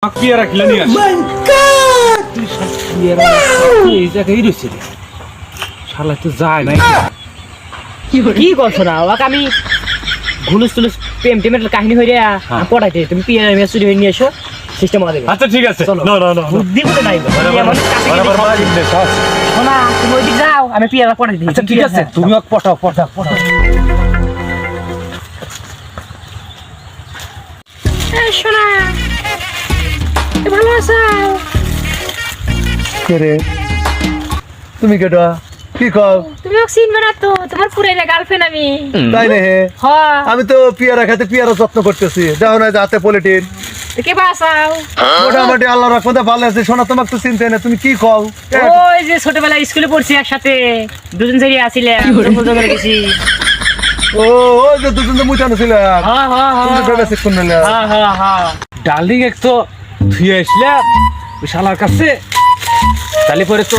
পেয়ারা কিনে নিয়ে আসি। এই জায়গায় রয়েছে রে শালা তো যায় নাই। কি করছো না ওকে আমি ঘুলুস তুলুস প্রেম টেমের কাহিনী হয়ে পড়াইতে তুমি পিয়ার মেয়ে চুরি হয়ে নিয়ে এসো সিস্টেম আমাদের আচ্ছা ঠিক আছে বুদ্ধি করে নাই শোনা তুমি ওইদিক যাও আমি পিয়ারা পড়াই দিই। আচ্ছা ঠিক আছে তুমি ওকে পটাও। শোনা ভালো আছো? কে রে তুমি কেটা কি কও? তুমি ওকে চিনবে না তো, তোমার পুরাইনা গার্লফ্রেন্ড আমি। তাই নে হ্যাঁ আমি তো পিয়ারা খাতে পিয়ারা যত্ন করতেছি, দেখো না যে হাতে পলিটিন কে বাসাও মোটামুটি আল্লাহ রহমতে ভালো আছে। শোনা তোমাকে তো চিনতে না, তুমি কি কও? ওই যে ছোটবেলায় স্কুলে পড়ছি একসাথে দুজন জড়িয়ে আসিলাম গেছি। ও ওই যে দুজন তো মুচানো ছিল, তুমি ভেবে শিখুন না। ডার্লিং এক তো ধুয়ে আসলাম ওই শালার কাছে, তাহলে পরে তো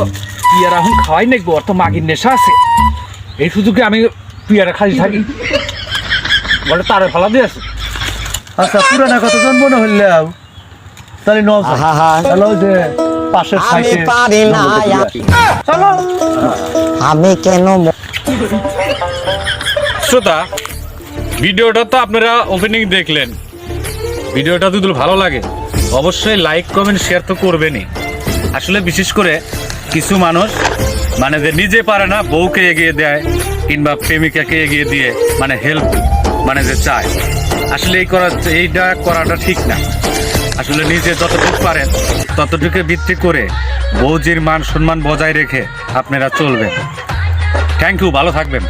পিয়ারা এখন খাওয়াই নাকবো, ওর তো মাগির নেশা আছে। এই সুযোগে আমি পিয়ারা খাই থাকি বলে তারে ফালা দিয়ে আছে। আচ্ছা পুরানা কথা জন্ম না হইলাম তাহলে হ্যালো যে পাশের আমি সাইডে পারি না চলো। আমি কেন শ্রোতা, ভিডিওটা তো আপনারা ওপেনিং দেখলেন। ভিডিওটা যদি ভালো লাগে অবশ্যই লাইক কমেন্ট শেয়ার তো করবেনই। আসলে বিশেষ করে কিছু মানুষ মানে যে নিজে পারে না বউকে এগিয়ে দেয় কিংবা প্রেমিকাকে এগিয়ে দিয়ে মানে হেল্প মানে যে চায়, আসলে এইটা করাটা ঠিক না। আসলে নিজে যতটুকু পারেন ততটুকু ভিত্তি করে বউজির মান সম্মান বজায় রেখে আপনারা চলবেন। থ্যাংক ইউ, ভালো থাকবেন।